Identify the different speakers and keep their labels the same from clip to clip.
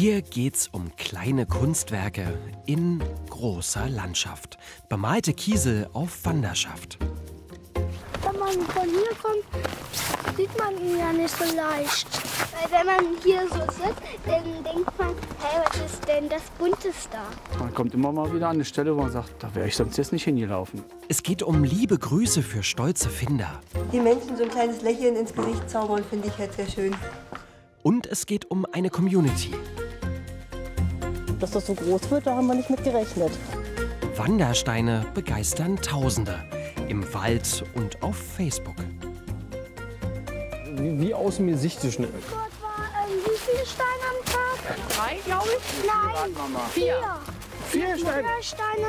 Speaker 1: Hier geht's um kleine Kunstwerke in großer Landschaft. Bemalte Kiesel auf Wanderschaft.
Speaker 2: Wenn man von hier kommt, sieht man ihn ja nicht so leicht. Weil wenn man hier so sitzt, dann denkt man, hey, was ist denn das Buntes da?
Speaker 3: Man kommt immer mal wieder an eine Stelle, wo man sagt, da wäre ich sonst jetzt nicht hingelaufen.
Speaker 1: Es geht um liebe Grüße für stolze Finder.
Speaker 4: Die Menschen so ein kleines Lächeln ins Gesicht zaubern, finde ich halt sehr schön.
Speaker 1: Und es geht um eine Community.
Speaker 5: Dass das so groß wird, da haben wir nicht mit gerechnet.
Speaker 1: Wandersteine begeistern Tausende. Im Wald und auf Facebook.
Speaker 3: Wie aus dem Gesicht zu schnell.
Speaker 2: Dort war wie viele Steine am Tag?
Speaker 5: 3, glaube ich.
Speaker 2: Nein,
Speaker 5: 4.
Speaker 3: 4 Steine.
Speaker 2: 4 Steine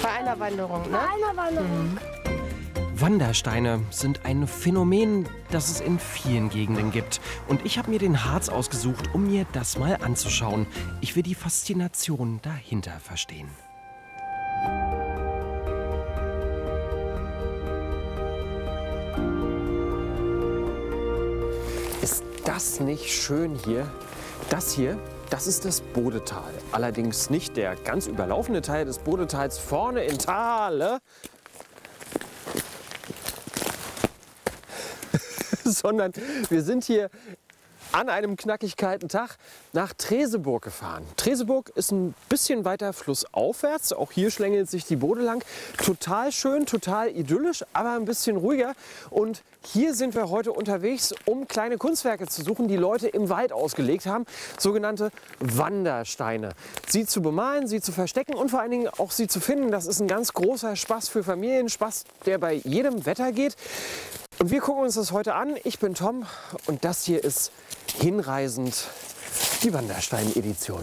Speaker 5: Bei einer Wanderung,
Speaker 2: bei
Speaker 5: ne?
Speaker 2: einer Wanderung.
Speaker 1: Wandersteine sind ein Phänomen, das es in vielen Gegenden gibt. Und ich habe mir den Harz ausgesucht, um mir das mal anzuschauen. Ich will die Faszination dahinter verstehen. Ist das nicht schön hier? Das hier, das ist das Bodetal. Allerdings nicht der ganz überlaufene Teil des Bodetals vorne in Thale, sondern wir sind hier an einem knackig kalten Tag nach Treseburg gefahren. Treseburg ist ein bisschen weiter flussaufwärts. Auch hier schlängelt sich die Bode lang. Total schön, total idyllisch, aber ein bisschen ruhiger. Und hier sind wir heute unterwegs, um kleine Kunstwerke zu suchen, die Leute im Wald ausgelegt haben. Sogenannte Wandersteine. Sie zu bemalen, sie zu verstecken und vor allen Dingen auch sie zu finden. Das ist ein ganz großer Spaß für Familien. Spaß, der bei jedem Wetter geht. Und wir gucken uns das heute an. Ich bin Tom und das hier ist Hinreisend, die Wanderstein-Edition.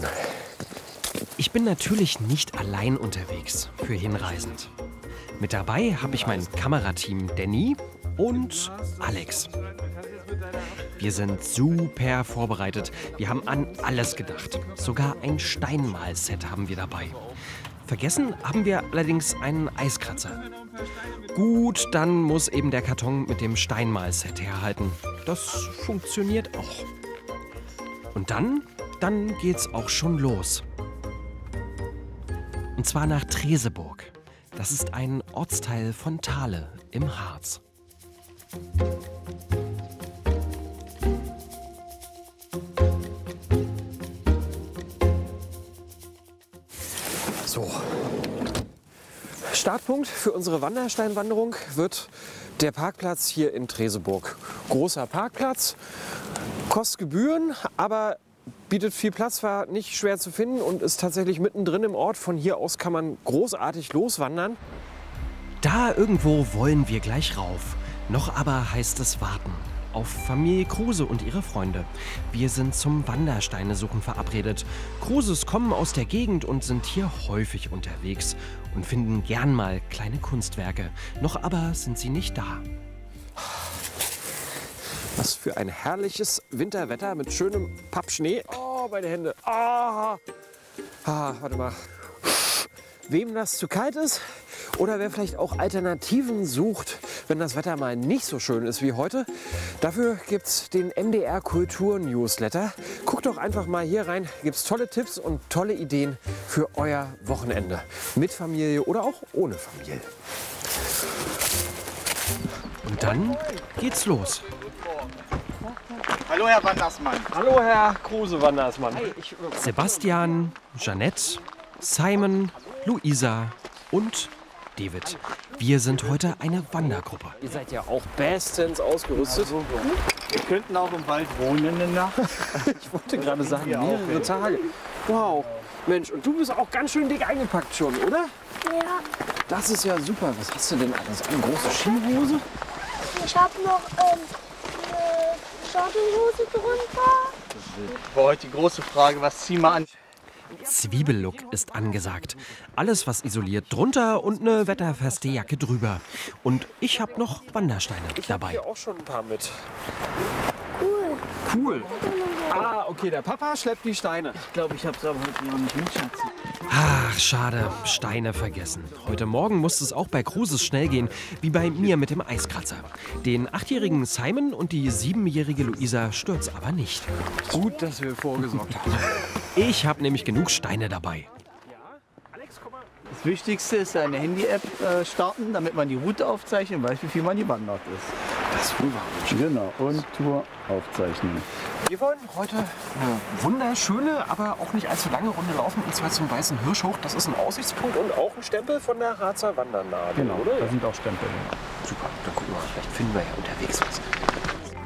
Speaker 1: Ich bin natürlich nicht allein unterwegs für Hinreisend. Mit dabei habe ich mein Kamerateam Danny und Alex. Wir sind super vorbereitet. Wir haben an alles gedacht. Sogar ein Steinmalset haben wir dabei. Vergessen haben wir allerdings einen Eiskratzer. Gut, dann muss eben der Karton mit dem Steinmalset herhalten. Das funktioniert auch. Und dann geht's auch schon los. Und zwar nach Treseburg. Das ist ein Ortsteil von Thale im Harz. So. Startpunkt für unsere Wandersteinwanderung wird der Parkplatz hier in Treseburg. Großer Parkplatz, kostet Gebühren, aber bietet viel Platz, war nicht schwer zu finden und ist tatsächlich mittendrin im Ort. Von hier aus kann man großartig loswandern. Da irgendwo wollen wir gleich rauf. Noch aber heißt es warten. Auf Familie Kruse und ihre Freunde. Wir sind zum Wandersteine-Suchen verabredet. Kruses kommen aus der Gegend und sind hier häufig unterwegs und finden gern mal kleine Kunstwerke. Noch aber sind sie nicht da. Was für ein herrliches Winterwetter mit schönem Pappschnee. Oh, meine Hände. Warte mal. Wem das zu kalt ist oder wer vielleicht auch Alternativen sucht, wenn das Wetter mal nicht so schön ist wie heute, dafür gibt es den MDR Kultur Newsletter. Guckt doch einfach mal hier rein, gibt es tolle Tipps und tolle Ideen für euer Wochenende. Mit Familie oder auch ohne Familie. Und dann geht's los.
Speaker 6: Hallo Herr Wandersmann.
Speaker 3: Hallo Herr Kruse Wandersmann.
Speaker 1: Sebastian, Jeanette, Simon, Luisa und David. Wir sind heute eine Wandergruppe. Ihr seid ja auch bestens ausgerüstet.
Speaker 6: Wir könnten auch im Wald wohnen in der Nacht.
Speaker 1: Ich wollte gerade sagen, mehrere Tage. Wow. Mensch, und du bist auch ganz schön dick eingepackt schon, oder?
Speaker 2: Ja,
Speaker 1: Das ist ja super. Was hast du denn alles? Eine große Skihose?
Speaker 2: ich habe noch eine Jogginghose drunter.
Speaker 6: War heute die große Frage, was ziehen wir an?
Speaker 1: Zwiebellook ist angesagt. Alles, was isoliert, drunter und eine wetterfeste Jacke drüber. Und ich habe noch Wandersteine dabei. Ich habe hier auch schon ein paar mit.
Speaker 2: Cool.
Speaker 1: Cool. Ah, okay, der Papa schleppt die Steine.
Speaker 3: Ich glaube, ich habe es aber heute noch nicht mit, Schatz.
Speaker 1: Ach, schade. Steine vergessen. Heute Morgen musste es auch bei Cruises schnell gehen, wie bei mir mit dem Eiskratzer. Den 8-jährigen Simon und die 7-jährige Luisa stört's aber nicht. Gut, dass wir vorgesorgt haben. Ich habe nämlich genug Steine dabei.
Speaker 6: Das Wichtigste ist eine Handy-App starten, damit man die Route aufzeichnet und weiß, wie viel man gewandert ist.
Speaker 1: Das ist wohl wahr.
Speaker 6: Genau, und Tour aufzeichnen.
Speaker 1: Wir wollen heute eine wunderschöne, aber auch nicht allzu lange Runde laufen, und zwar zum Weißen Hirsch hoch. Das ist ein Aussichtspunkt und auch ein Stempel von der Harzer Wandernadel,
Speaker 6: Genau,
Speaker 1: oder?
Speaker 6: da sind auch Stempel.
Speaker 1: Super, dann gucken wir mal, vielleicht finden wir ja unterwegs was.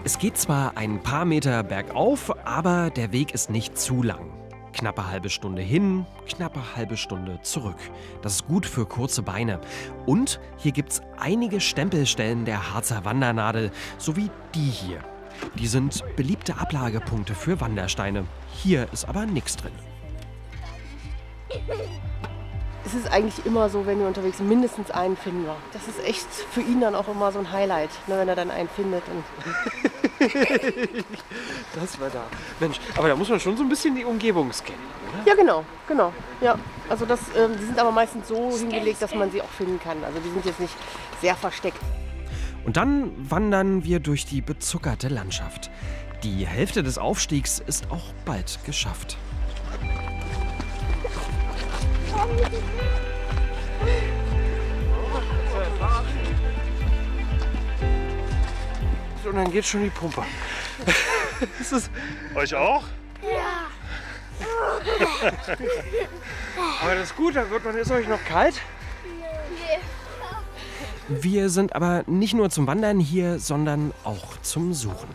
Speaker 1: Es geht zwar ein paar Meter bergauf, aber der Weg ist nicht zu lang. Knappe halbe Stunde hin, knappe halbe Stunde zurück. Das ist gut für kurze Beine. Und hier gibt's einige Stempelstellen der Harzer Wandernadel, sowie die hier. Die sind beliebte Ablagepunkte für Wandersteine. Hier ist aber nichts drin.
Speaker 5: Es ist eigentlich immer so, wenn wir unterwegs sind, mindestens einen finden wir. Das ist echt für ihn dann auch immer so ein Highlight, ne, wenn er dann einen findet. Und
Speaker 1: Das war da. Mensch, aber da muss man schon so ein bisschen die Umgebung scannen, oder?
Speaker 5: ja, genau. Ja. Also die sind aber meistens so hingelegt, dass man sie auch finden kann. Also die sind jetzt nicht sehr versteckt.
Speaker 1: Und dann wandern wir durch die bezuckerte Landschaft. Die Hälfte des Aufstiegs ist auch bald geschafft. Und dann geht schon die Pumpe.
Speaker 7: Euch auch?
Speaker 2: Ja.
Speaker 1: Aber das ist gut, dann ist euch noch kalt. Wir sind aber nicht nur zum Wandern hier, sondern auch zum Suchen.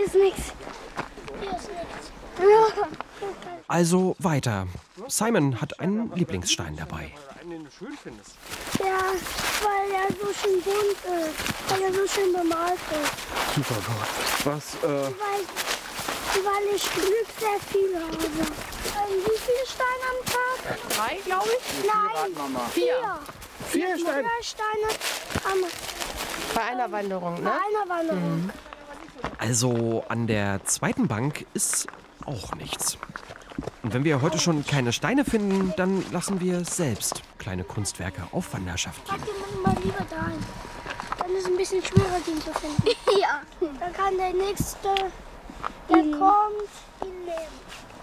Speaker 2: Ist nix. Hier ist nix.
Speaker 1: Also weiter. Simon hat einen Lieblingsstein dabei. Einen, den du schön findest.
Speaker 2: Ja, weil er so schön bunt ist. Weil er so schön bemalt ist.
Speaker 1: Super gut. Was,
Speaker 2: Weil ich Glück sehr viel habe. Wie viele Steine am Tag?
Speaker 5: 3, glaube ich.
Speaker 2: Nein, 4.
Speaker 1: 4 Steine.
Speaker 2: 4 Steine
Speaker 5: Bei einer Wanderung,
Speaker 2: bei
Speaker 5: ne?
Speaker 2: einer Wanderung.
Speaker 1: Also an der zweiten Bank ist auch nichts. Und wenn wir heute schon keine Steine finden, dann lassen wir selbst kleine Kunstwerke auf Wanderschaft gehen.
Speaker 2: Pack den mal lieber dahin. Dann ist es ein bisschen schwerer, den zu finden. Ja. Dann kann der Nächste, der kommt, ihn nehmen.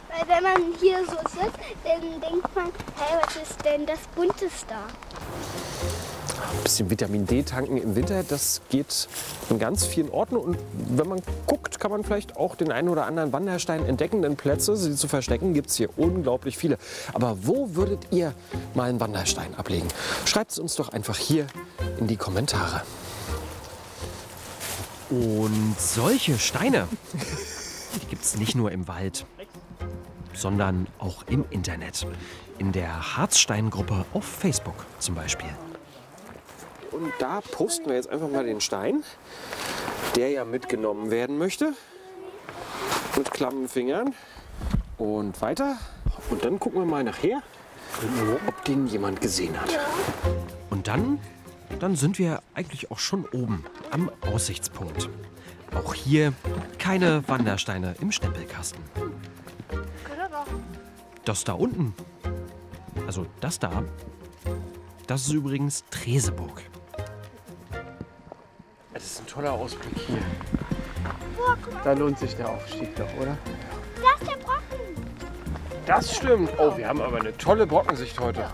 Speaker 2: Weil wenn man hier so sitzt, dann denkt man, hey, was ist denn das Buntes da?
Speaker 1: Ein bisschen Vitamin D tanken im Winter, das geht in ganz vielen Orten. Und wenn man guckt, kann man vielleicht auch den einen oder anderen Wanderstein entdecken. Denn Plätze, sie zu verstecken, gibt es hier unglaublich viele. Aber wo würdet ihr mal einen Wanderstein ablegen? Schreibt es uns doch einfach hier in die Kommentare. Und solche Steine, die gibt es nicht nur im Wald, sondern auch im Internet. In der Harzsteingruppe auf Facebook zum Beispiel. Und da posten wir jetzt einfach mal den Stein, der ja mitgenommen werden möchte. Mit klammen Fingern. Und weiter. Und dann gucken wir mal nachher, ob den jemand gesehen hat. Und dann sind wir eigentlich auch schon oben am Aussichtspunkt. Auch hier keine Wandersteine im Stempelkasten. Das da unten, also das da, das ist übrigens Treseburg. Das ist ein toller Ausblick hier.
Speaker 6: Da lohnt sich der Aufstieg doch, oder?
Speaker 2: Das ist der Brocken.
Speaker 1: Das stimmt. Oh, wir haben aber eine tolle Brockensicht heute.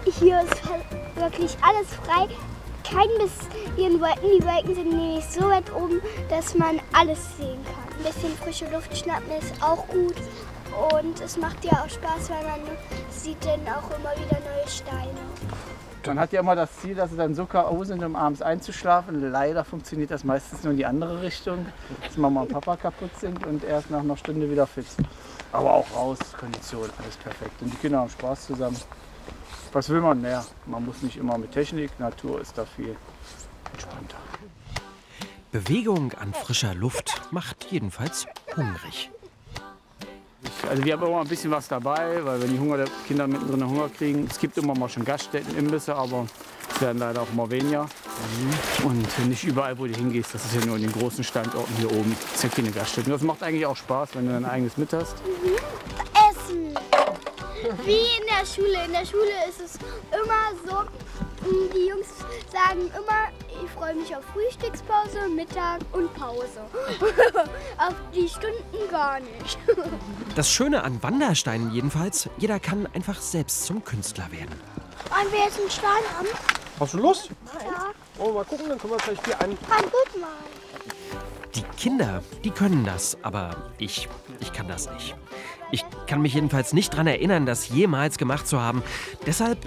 Speaker 2: Hier ist halt wirklich alles frei. Kein bisschen Wolken. Die Wolken sind nämlich so weit oben, dass man alles sehen kann. Ein bisschen frische Luft schnappen ist auch gut. Und es macht ja auch Spaß, weil man sieht dann auch immer wieder neue Steine.
Speaker 6: Man hat ja immer das Ziel, dass sie dann so K.O. sind, um abends einzuschlafen. Leider funktioniert das meistens nur in die andere Richtung, dass Mama und Papa kaputt sind und erst nach einer Stunde wieder fit. Aber auch raus, Kondition, alles perfekt. Und die Kinder haben Spaß zusammen. Was will man mehr? Man muss nicht immer mit Technik, Natur ist da viel entspannter.
Speaker 1: Bewegung an frischer Luft macht jedenfalls hungrig.
Speaker 3: Also wir haben immer ein bisschen was dabei, weil wenn die Kinder mittendrin Hunger kriegen. Es gibt immer mal schon Gaststätten, Imbisse, aber es werden leider auch immer weniger. Und nicht überall, wo du hingehst, das ist ja nur in den großen Standorten hier oben. Das ist ja keine Gaststätten. Das macht eigentlich auch Spaß, wenn du dein eigenes mit hast.
Speaker 2: Essen. Wie in der Schule. In der Schule ist es immer so, die Jungs sagen immer, ich freue mich auf Frühstückspause, Mittag und Pause. Auf die Stunden gar nicht.
Speaker 1: Das Schöne an Wandersteinen jedenfalls, jeder kann einfach selbst zum Künstler werden.
Speaker 2: Wollen wir jetzt einen Stein haben?
Speaker 1: Hast du Lust?
Speaker 2: Ja,
Speaker 1: Oh, mal gucken, dann können wir vielleicht hier einen.
Speaker 2: kann gut mal.
Speaker 1: Die Kinder, die können das, aber ich kann das nicht. Ich kann mich jedenfalls nicht daran erinnern, das jemals gemacht zu haben. Deshalb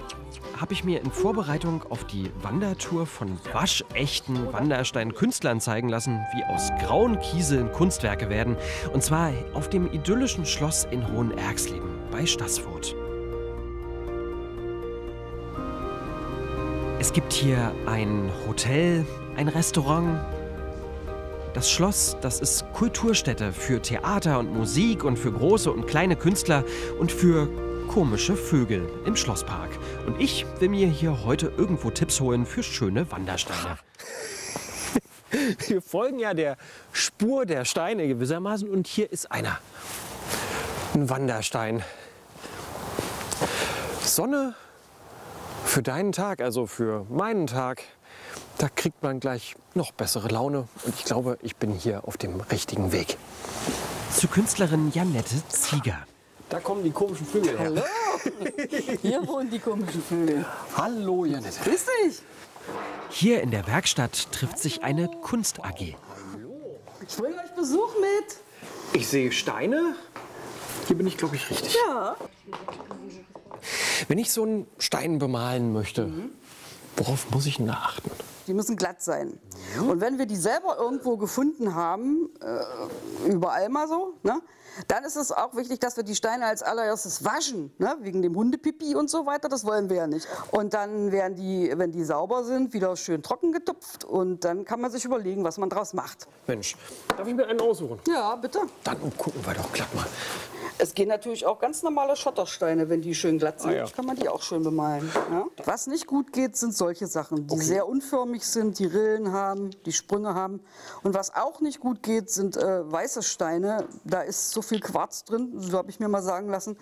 Speaker 1: habe ich mir in Vorbereitung auf die Wandertour von waschechten Wanderstein-Künstlern zeigen lassen, wie aus grauen Kieseln Kunstwerke werden. Und zwar auf dem idyllischen Schloss in Hohenerxleben bei Staßfurt. Es gibt hier ein Hotel, ein Restaurant. Das Schloss, das ist Kulturstätte für Theater und Musik und für große und kleine Künstler und für komische Vögel im Schlosspark. Und ich will mir hier heute irgendwo Tipps holen für schöne Wandersteine. Wir folgen ja der Spur der Steine gewissermaßen und hier ist einer. Ein Wanderstein. Sonne für deinen Tag, also für meinen Tag. Da kriegt man gleich noch bessere Laune und ich glaube, ich bin hier auf dem richtigen Weg. Zu Künstlerin Janette Zieger. Da kommen die komischen Vögel her.
Speaker 7: Hallo, hier wohnen die komischen Vögel.
Speaker 1: Hallo Janette.
Speaker 7: Grüß dich.
Speaker 1: Hier in der Werkstatt trifft sich eine Kunst-AG.
Speaker 7: Ich bringe euch Besuch mit.
Speaker 1: Ich sehe Steine. Hier bin ich, glaube ich, richtig.
Speaker 7: Ja.
Speaker 1: Wenn ich so einen Stein bemalen möchte, worauf muss ich denn da achten?
Speaker 7: Die müssen glatt sein. Und wenn wir die selber irgendwo gefunden haben, überall mal so, ne, dann ist es auch wichtig, dass wir die Steine als allererstes waschen, ne, wegen dem Hundepipi und so weiter. Das wollen wir ja nicht. Und dann werden die, wenn die sauber sind, wieder schön trocken getupft. Und dann kann man sich überlegen, was man draus macht.
Speaker 1: Mensch, darf ich mir einen aussuchen?
Speaker 7: Ja, bitte.
Speaker 1: Dann gucken wir doch glatt mal.
Speaker 7: Es gehen natürlich auch ganz normale Schottersteine, wenn die schön glatt sind.
Speaker 1: Ah, ja.
Speaker 7: Kann man die auch schön bemalen. Ja? Was nicht gut geht, sind solche Sachen, die sehr unförmig sind, die Rillen haben, die Sprünge haben. Und was auch nicht gut geht, sind weiße Steine. Da ist so viel Quarz drin, so habe ich mir mal sagen lassen.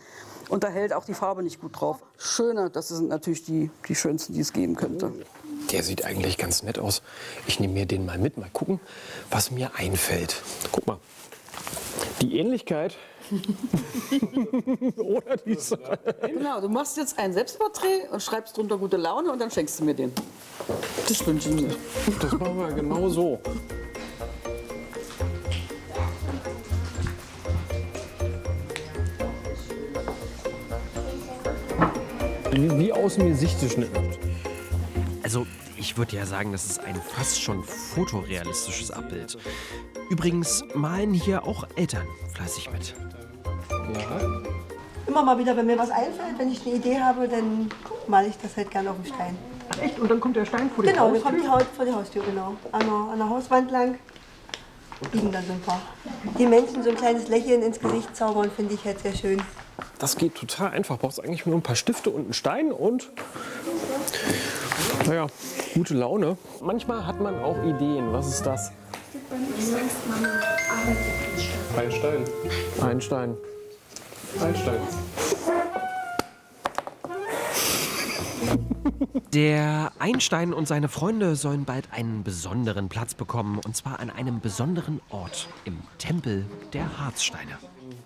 Speaker 7: Und da hält auch die Farbe nicht gut drauf. Schöne, das sind natürlich die schönsten, die es geben könnte.
Speaker 1: Der sieht eigentlich ganz nett aus. Ich nehme mir den mal mit, mal gucken, was mir einfällt. Guck mal, die Ähnlichkeit. Oder diese.
Speaker 7: Genau, du machst jetzt ein Selbstporträt und schreibst drunter gute Laune und dann schenkst du mir den. Das wünsche ich mir.
Speaker 1: Das machen wir genau so. Wie aus dem Gesicht geschnitten. Also, ich würde ja sagen, das ist ein fast schon fotorealistisches Abbild. Übrigens malen hier auch Eltern fleißig mit. Ja.
Speaker 4: Immer mal wieder, wenn mir was einfällt, wenn ich eine Idee habe, dann male ich das halt gerne auf dem Stein.
Speaker 1: Ach echt? Und dann kommt der Stein vor die
Speaker 4: Genau,
Speaker 1: Haustür?
Speaker 4: dann kommt die Haut vor die Haustür, genau. An der Hauswand lang liegen dann so ein paar. Die Menschen so ein kleines Lächeln ins Gesicht zaubern, finde ich halt sehr schön.
Speaker 1: Das geht total einfach. Brauchst eigentlich nur ein paar Stifte und einen Stein und, naja, gute Laune. Manchmal hat man auch Ideen. Was ist das?
Speaker 8: Ein Stein.
Speaker 1: Ein Stein.
Speaker 8: Ein Stein.
Speaker 1: Der Einstein und seine Freunde sollen bald einen besonderen Platz bekommen. Und zwar an einem besonderen Ort, im Tempel der Harzsteine.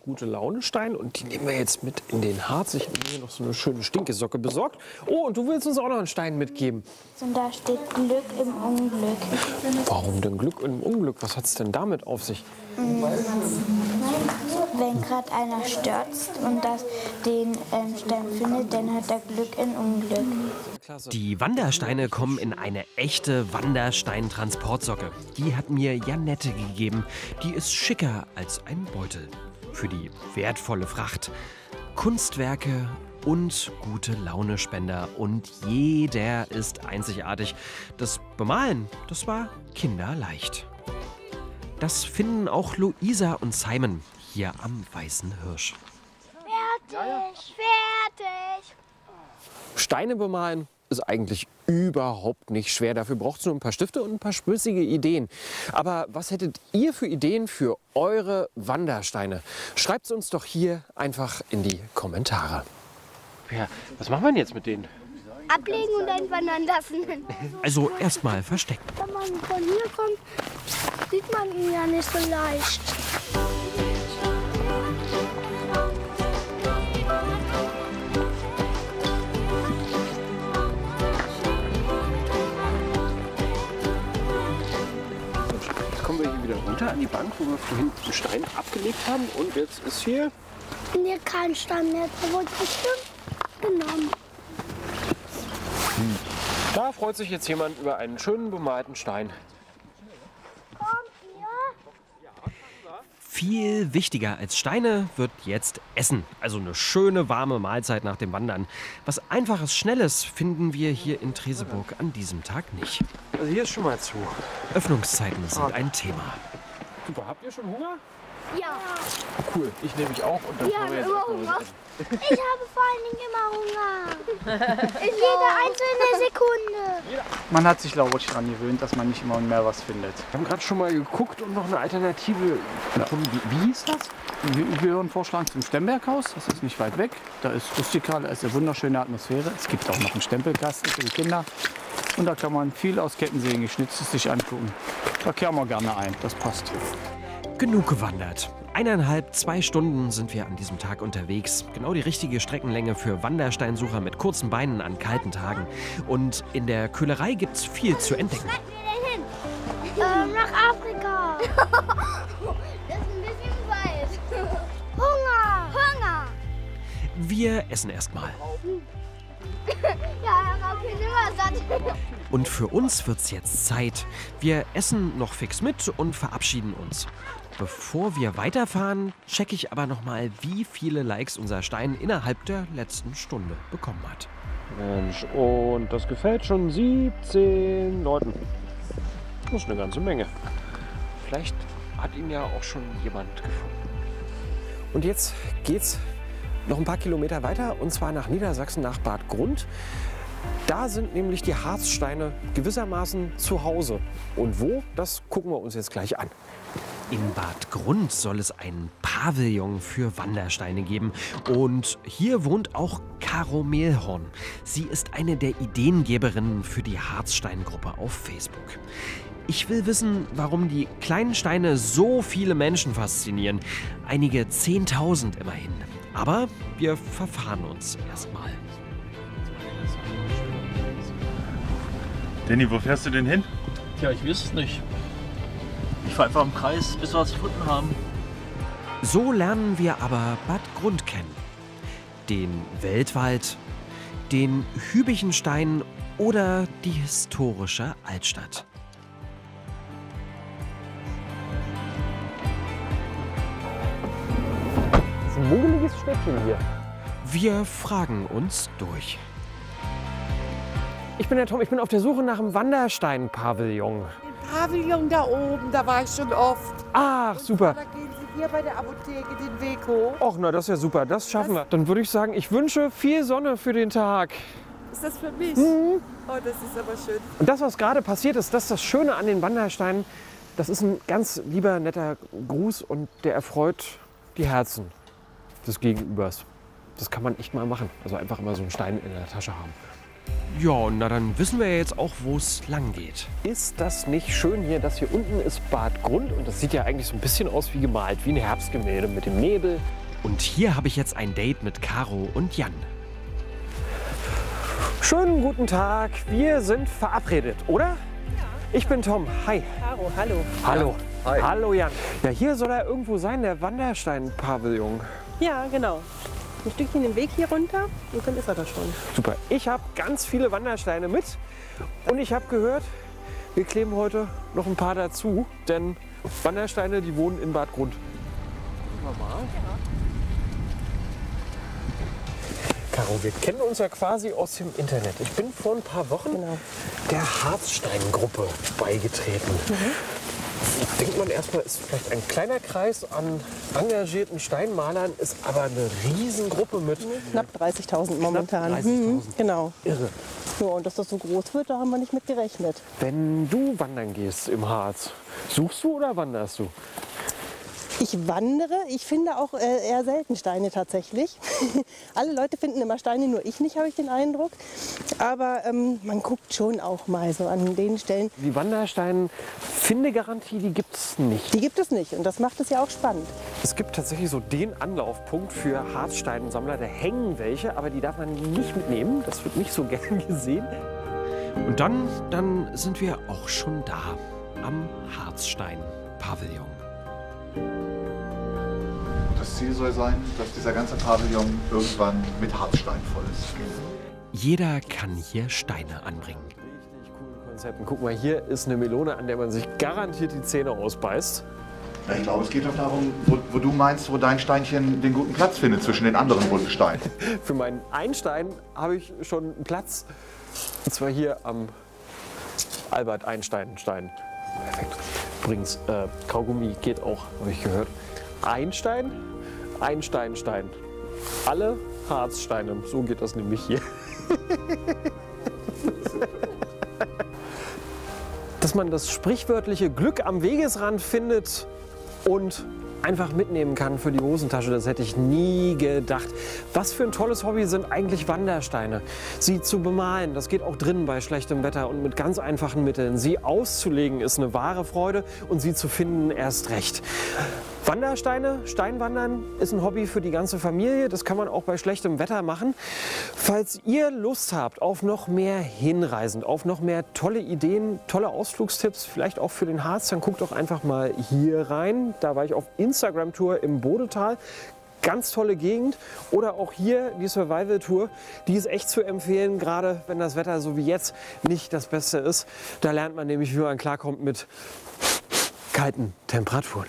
Speaker 1: Gute Laune-Stein und die nehmen wir jetzt mit in den Harz. Ich habe mir noch so eine schöne Stinkesocke besorgt. Oh, und du willst uns auch noch einen Stein mitgeben.
Speaker 2: Und da steht Glück im Unglück.
Speaker 1: Warum denn Glück im Unglück? Was hat es denn damit auf sich?
Speaker 2: Wenn gerade einer stürzt und den Stein findet, dann hat er Glück im Unglück.
Speaker 1: Die Wandersteine kommen in eine echte Wanderstein-Transportsocke. Die hat mir Janette gegeben. Die ist schicker als ein Beutel. Für die wertvolle Fracht. Kunstwerke und gute Launespender. Und jeder ist einzigartig. Das Bemalen, das war kinderleicht. Das finden auch Luisa und Simon. hier am Weißen Hirsch.
Speaker 2: Fertig, fertig.
Speaker 1: Steine bemalen ist eigentlich überhaupt nicht schwer. Dafür braucht es nur ein paar Stifte und ein paar sprüssige Ideen. Aber was hättet ihr für Ideen für eure Wandersteine? Schreibt es uns doch hier einfach in die Kommentare. Ja, was machen wir denn jetzt mit denen?
Speaker 2: Ablegen und dann wandern lassen.
Speaker 1: Also erstmal verstecken.
Speaker 2: Wenn man von hier kommt, sieht man ihn ja nicht so leicht.
Speaker 1: Jetzt kommen wir hier wieder runter an die Bank, wo wir vorhin den Stein abgelegt haben. Und jetzt ist hier...
Speaker 2: Hier kein Stein mehr, der wurde bestimmt genommen.
Speaker 1: Da freut sich jetzt jemand über einen schönen bemalten Stein. Viel wichtiger als Steine wird jetzt Essen. Also eine schöne, warme Mahlzeit nach dem Wandern. Was Einfaches, Schnelles finden wir hier in Treseburg an diesem Tag nicht. Also hier ist schon mal zu. Öffnungszeiten sind ein Thema. Super, habt ihr schon Hunger?
Speaker 2: Ja.
Speaker 1: Cool, ich nehme mich auch. Und dann
Speaker 2: Ja,
Speaker 1: können wir jetzt
Speaker 2: immer
Speaker 1: erstmal
Speaker 2: Hunger.
Speaker 1: was essen.
Speaker 2: Ich habe vor allen Dingen immer Hunger. In jeder einzelnen Sekunde.
Speaker 6: Man hat sich, glaube ich, daran gewöhnt, dass man nicht immer mehr was findet.
Speaker 1: Wir haben gerade schon mal geguckt und noch eine Alternative gefunden. Wie hieß das?
Speaker 6: Wir hören Vorschlag zum Stemberghaus, das ist nicht weit weg. Da ist rustikal, da ist eine wunderschöne Atmosphäre. Es gibt auch noch einen Stempelkasten für die Kinder. Und da kann man viel aus Kettensägen geschnitztes sich angucken. Da kehren wir gerne ein, das passt.
Speaker 1: Genug gewandert. 1,5, 2 Stunden sind wir an diesem Tag unterwegs. Genau die richtige Streckenlänge für Wandersteinsucher mit kurzen Beinen an kalten Tagen. Und in der Köhlerei gibt's viel zu entdecken.
Speaker 2: Wo denn hin? Nach Afrika. Das ist ein bisschen weit. Hunger. Hunger.
Speaker 1: Wir essen erstmal.
Speaker 2: Ja, okay, sind wir satt.
Speaker 1: Und für uns wird's jetzt Zeit. Wir essen noch fix mit und verabschieden uns. Bevor wir weiterfahren, checke ich aber noch mal, wie viele Likes unser Stein innerhalb der letzten Stunde bekommen hat. Mensch, und das gefällt schon 17 Leuten. Das ist eine ganze Menge. Vielleicht hat ihn ja auch schon jemand gefunden. Und jetzt geht's noch ein paar Kilometer weiter, und zwar nach Niedersachsen, nach Bad Grund. Da sind nämlich die Harzsteine gewissermaßen zu Hause. Und wo, das gucken wir uns jetzt gleich an. In Bad Grund soll es ein Pavillon für Wandersteine geben. Und hier wohnt auch Caro Mehlhorn. Sie ist eine der Ideengeberinnen für die Harzsteingruppe auf Facebook. Ich will wissen, warum die kleinen Steine so viele Menschen faszinieren. Einige 10.000 immerhin. Aber wir verfahren uns erstmal.
Speaker 9: Danny, wo fährst du denn hin?
Speaker 10: Tja, ich weiß es nicht. Ich fahre einfach im Kreis, bis wir was gefunden haben.
Speaker 1: So lernen wir aber Bad Grund kennen. Den Weltwald, den Hübichenstein oder die historische Altstadt. Das ist ein muggeliges Städtchen hier. Wir fragen uns durch. Ich bin der Tom, ich bin auf der Suche nach einem Wanderstein-Pavillon.
Speaker 11: Pavillon da oben, da war ich schon oft.
Speaker 1: Ach, super.
Speaker 11: Da gehen Sie hier bei der Apotheke den Weg hoch.
Speaker 1: Och, na, das ist ja super, das schaffen wir. Dann würde ich sagen, ich wünsche viel Sonne für den Tag.
Speaker 11: Ist das für mich?
Speaker 1: Mhm.
Speaker 11: Oh, das ist aber schön.
Speaker 1: Und das, was gerade passiert ist, das ist das Schöne an den Wandersteinen. Das ist ein ganz lieber, netter Gruß und der erfreut die Herzen des Gegenübers. Das kann man echt mal machen. Also einfach immer so einen Stein in der Tasche haben. Ja, na dann wissen wir jetzt auch, wo es lang geht. Ist das nicht schön hier? Das hier unten ist Bad Grund und das sieht ja eigentlich so ein bisschen aus wie gemalt, wie ein Herbstgemälde mit dem Nebel. Und hier habe ich jetzt ein Date mit Caro und Jan. Schönen guten Tag, wir sind verabredet, oder? Ja. Ich bin Tom, hi.
Speaker 11: Caro, hallo.
Speaker 1: Hallo.
Speaker 8: Ja, hi.
Speaker 1: Hallo Jan. Ja, hier soll er irgendwo sein, der Wanderstein-Pavillon.
Speaker 5: Ja, genau. Ein Stückchen den Weg hier runter und dann ist er da schon.
Speaker 1: Super. Ich habe ganz viele Wandersteine mit und ich habe gehört, wir kleben heute noch ein paar dazu, denn Wandersteine, die wohnen in Bad Grund. Caro, wir kennen uns ja quasi aus dem Internet. Ich bin vor ein paar Wochen der Harzsteingruppe beigetreten. Denkt man erstmal, ist vielleicht ein kleiner Kreis an engagierten Steinmalern, ist aber eine Riesengruppe mit
Speaker 5: Knapp 30.000 momentan.
Speaker 1: Knapp 30.000.
Speaker 5: Genau.
Speaker 1: Irre.
Speaker 5: Ja, und dass das so groß wird, da haben wir nicht mit gerechnet.
Speaker 1: Wenn du wandern gehst im Harz, suchst du oder wanderst du?
Speaker 5: Ich wandere, ich finde auch eher selten Steine tatsächlich. Alle Leute finden immer Steine, nur ich nicht, habe ich den Eindruck. Aber man guckt schon auch mal so an den Stellen.
Speaker 1: Die Wanderstein-Findegarantie, die gibt es nicht.
Speaker 5: Die gibt es nicht und das macht es ja auch spannend.
Speaker 1: Es gibt tatsächlich so den Anlaufpunkt für Harzsteinsammler. Da hängen welche, aber die darf man nicht mitnehmen. Das wird nicht so gern gesehen. Und dann sind wir auch schon da am Harzstein-Pavillon.
Speaker 9: Das Ziel soll sein, dass dieser ganze Pavillon irgendwann mit Harzstein voll ist.
Speaker 1: Jeder kann hier Steine anbringen. Richtig coole Konzepte. Guck mal, hier ist eine Melone, an der man sich garantiert die Zähne ausbeißt.
Speaker 9: Ja, ich glaube, es geht doch darum, wo du meinst, wo dein Steinchen den guten Platz findet zwischen den anderen bunten Steinen.
Speaker 1: Für meinen Einstein habe ich schon einen Platz. Und zwar hier am Albert Einstein-Stein. Perfekt. Übrigens, Kaugummi geht auch, habe ich gehört. Einstein, Einstein-Stein. Alle Harzsteine. So geht das nämlich hier. Dass man das sprichwörtliche Glück am Wegesrand findet und einfach mitnehmen kann für die Hosentasche, das hätte ich nie gedacht. Was für ein tolles Hobby sind eigentlich Wandersteine. Sie zu bemalen, das geht auch drinnen bei schlechtem Wetter und mit ganz einfachen Mitteln. Sie auszulegen ist eine wahre Freude und sie zu finden erst recht. Wandersteine, Steinwandern ist ein Hobby für die ganze Familie. Das kann man auch bei schlechtem Wetter machen. Falls ihr Lust habt auf noch mehr Hinreisen, auf noch mehr tolle Ideen, tolle Ausflugstipps, vielleicht auch für den Harz, dann guckt doch einfach mal hier rein. Da war ich auf Instagram-Tour im Bodetal. Ganz tolle Gegend. Oder auch hier die Survival-Tour. Die ist echt zu empfehlen, gerade wenn das Wetter so wie jetzt nicht das Beste ist. Da lernt man nämlich, wie man klarkommt mit kalten Temperaturen.